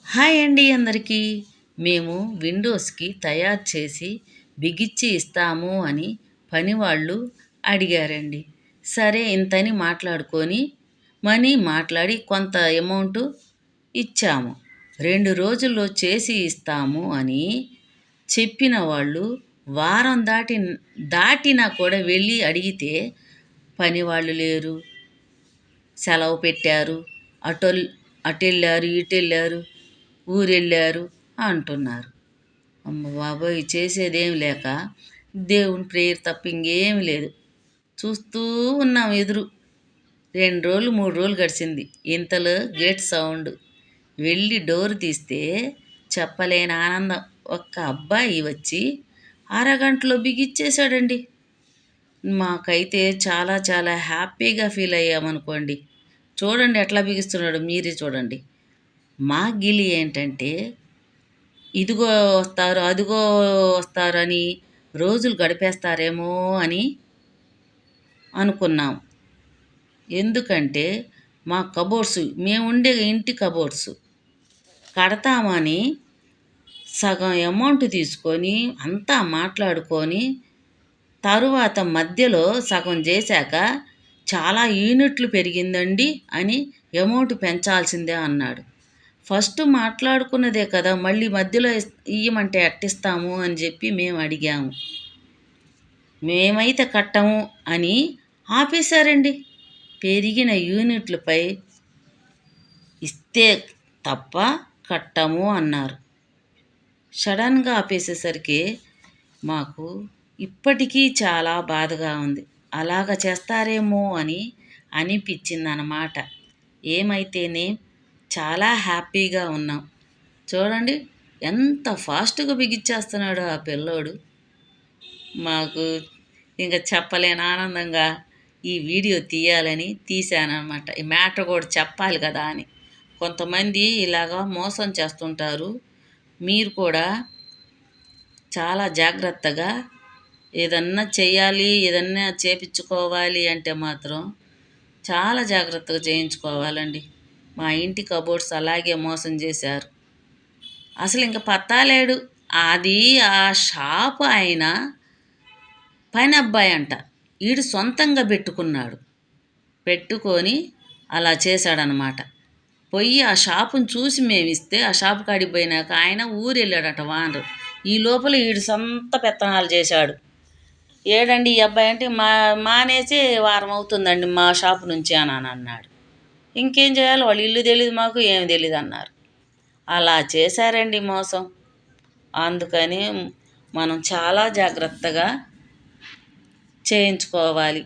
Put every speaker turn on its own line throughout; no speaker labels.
Hi అండి అందరికీ. మేము విండోస్కి తయారు చేసి బిగించి ఇస్తాము అని పనివాళ్ళు అడిగారండి. సరే ఇంతని మాట్లాడుకొని మనీ మాట్లాడి కొంత అమౌంట్ ఇచ్చాము. 2 రోజుల్లో చేసి ఇస్తాము అని చెప్పిన వాళ్ళు వారం దాటినా కూడా వెళ్ళి అడిగితే పనివాళ్ళు లేరు, సెలవు పెట్టారు, అటొల్ అటెళ్ళారు, ఇటెళ్ళారు, ఊరెళ్ళారు అంటున్నారు. అమ్మ బాబోయ్! చేసేదేమి లేక దేవుని ప్రేయర్ తప్ప ఇంకేమి లేదు. చూస్తూ ఉన్నాం ఎదురు. 2 రోజులు 3 రోజులు గడిచింది. ఇంతలో గేట్ సౌండ్. వెళ్ళి డోర్ తీస్తే చెప్పలేని ఆనందం. ఒక్క అబ్బాయి వచ్చి అరగంటలో బిగిచ్చేశాడండి. మాకైతే చాలా చాలా హ్యాపీగా ఫీల్ అయ్యామనుకోండి. చూడండి ఎట్లా బిగిస్తున్నాడో మీరే చూడండి. మా గిలి ఏంటంటే ఇదిగో వస్తారు, అదిగో వస్తారని రోజులు గడిపేస్తారేమో అని అనుకున్నాం. ఎందుకంటే మా కబోర్డ్స్, మేము ఉండే ఇంటి కబోర్డ్స్ కడతామని సగం అమౌంట్ తీసుకొని అంతా మాట్లాడుకొని తరువాత మధ్యలో సగం చేశాక చాలా యూనిట్లు పెరిగిందండి అని అమౌంట్ పెంచాల్సిందే అన్నాడు. ఫస్ట్ మాట్లాడుకున్నదే కదా, మళ్ళీ మధ్యలో ఇయ్యమంటే ఎట్టిస్తాము అని చెప్పి మేము అడిగాము. మేమైతే కట్టము అని ఆపేశారండి. పెరిగిన యూనిట్లపై ఇస్తే తప్ప కట్టము అన్నారు. సడన్గా ఆపేసేసరికి మాకు ఇప్పటికీ చాలా బాధగా ఉంది. అలాగ చేస్తారేమో అని అనిపించిందన్నమాట. ఏమైతేనే చాలా హ్యాపీగా ఉన్నాం. చూడండి ఎంత ఫాస్ట్గా బిగిచ్చేస్తున్నాడో ఆ పిల్లోడు. మాకు ఇంకా చెప్పలేని ఆనందంగా ఈ వీడియో తీయాలని తీశానమాట. ఈ మ్యాటర్ కూడా చెప్పాలి కదా అని. కొంతమంది ఇలాగా మోసం చేస్తుంటారు. మీరు కూడా చాలా జాగ్రత్తగా ఏదన్నా చేయాలి, ఏదన్నా చేపించుకోవాలి అంటే మాత్రం చాలా జాగ్రత్తగా చేయించుకోవాలండి. మా ఇంటి కబోర్డ్స్ అలాగే మోసం చేశారు. అసలు ఇంక పత్తాలేడు. అది ఆ షాపు ఆయన పని అబ్బాయి అంట. వీడు సొంతంగా పెట్టుకొని అలా చేశాడనమాట. పోయి ఆ షాపుని చూసి మేము ఇస్తే ఆ షాపు కాడికి పోయినాక ఆయన ఊరు వెళ్ళాడట వానరు. ఈ లోపల వీడు సొంత పెత్తనాలు చేశాడు. ఏడండి ఈ అబ్బాయి అంటే మానేసి వారం అవుతుందండి మా షాపు నుంచి అని అన్నాడు. ఇంకేం చేయాలి, వాళ్ళు ఇల్లు తెలీదు మాకు, ఏమి తెలీదు అన్నారు. అలా చేశారండి మోసం. అందుకని మనం చాలా జాగ్రత్తగా చేయించుకోవాలి.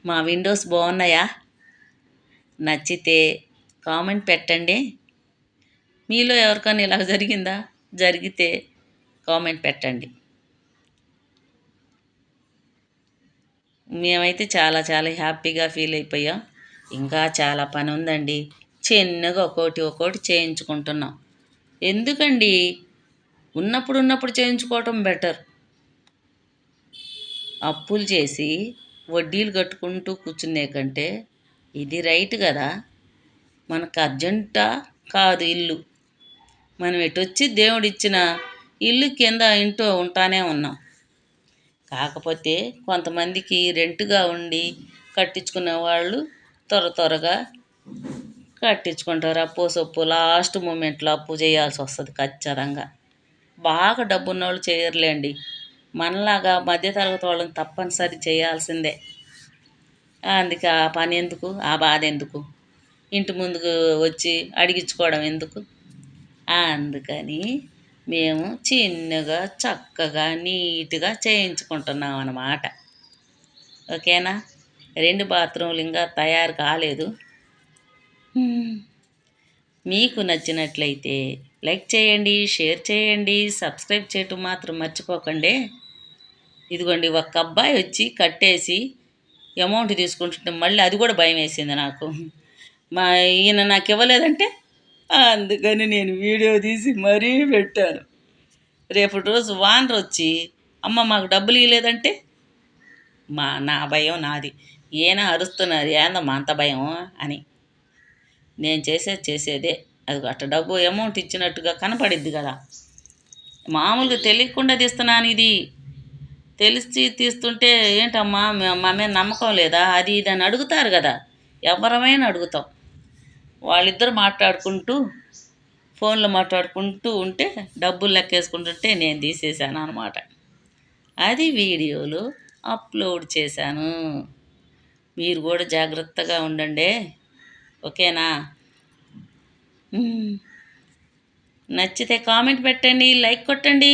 మా విండోస్ బాగున్నాయా? నచ్చితే కామెంట్ పెట్టండి. మీలో ఎవరికైనా ఇలా జరిగిందా? జరిగితే కామెంట్ పెట్టండి. మేమైతే చాలా చాలా హ్యాపీగా ఫీల్ అయిపోయాం. ఇంకా చాలా పని ఉందండి. చిన్నగా ఒక్కోటి చేయించుకుంటున్నాం. ఎందుకండి, ఉన్నప్పుడు చేయించుకోవటం బెటర్. అప్పులు చేసి వడ్డీలు కట్టుకుంటూ కూర్చునే కంటే ఇది రైట్ కదా. మనకు అర్జెంటా కాదు ఇల్లు. మనం ఎటొచ్చి దేవుడిచ్చిన ఇల్లు కింద ఇంటో ఉంటానే ఉన్నాం. కాకపోతే కొంతమందికి రెంట్గా ఉండి కట్టించుకునే వాళ్ళు త్వరగా కట్టించుకుంటారు. అప్పు సొప్పు లాస్ట్ మూమెంట్లో అప్పు చేయాల్సి వస్తుంది ఖచ్చితంగా. బాగా డబ్బున్న వాళ్ళు చేయరులేండి. మనలాగా మధ్యతరగతి వాళ్ళని తప్పనిసరి చేయాల్సిందే. అందుకే ఆ పని ఎందుకు, ఆ బాధ ఎందుకు, ఇంటి ముందుకు వచ్చి అడిగించుకోవడం ఎందుకు. అందుకని మేము చిన్నగా చక్కగా నీట్గా చేయించుకుంటున్నాం అన్నమాట. ఓకేనా? 2 బాత్రూమ్లు ఇంకా తయారు కాలేదు. మీకు నచ్చినట్లయితే లైక్ చేయండి, షేర్ చేయండి, సబ్స్క్రైబ్ చేయటం మాత్రం మర్చిపోకండి. ఇదిగోండి ఒక్క అబ్బాయి వచ్చి కట్టేసి అమౌంట్ తీసుకుంటుంటే మళ్ళీ అది కూడా భయం వేసింది నాకు. ఈయన నాకు ఇవ్వలేదంటే అందుకని నేను వీడియో తీసి మరీ పెట్టాను. రేపటి రోజు వానర్ వచ్చి అమ్మ మాకు డబ్బులు ఇవ్వలేదంటే నా భయం నాది. ఈయన అరుస్తున్నారు ఏందమ్మా అంత భయం అని. నేను చేసేదే అది అట్ట డబ్బు అమౌంట్ ఇచ్చినట్టుగా కనపడిద్ది కదా. మామూలుగా తెలియకుండా తీస్తున్నాను ఇది, తెలిసి తీస్తుంటే ఏంటమ్మా మా మీద నమ్మకం లేదా అది ఇది అని అడుగుతారు కదా. ఎవరమైనా అడుగుతాం. వాళ్ళిద్దరు మాట్లాడుకుంటూ ఫోన్లో మాట్లాడుకుంటూ ఉంటే డబ్బులు లెక్కేసుకుంటుంటే నేను తీసేసాను అనమాట. అది వీడియోలు అప్లోడ్ చేశాను. మీరు కూడా జాగ్రత్తగా ఉండండి, ఓకేనా? నచ్చితే కామెంట్ పెట్టండి, లైక్ కొట్టండి.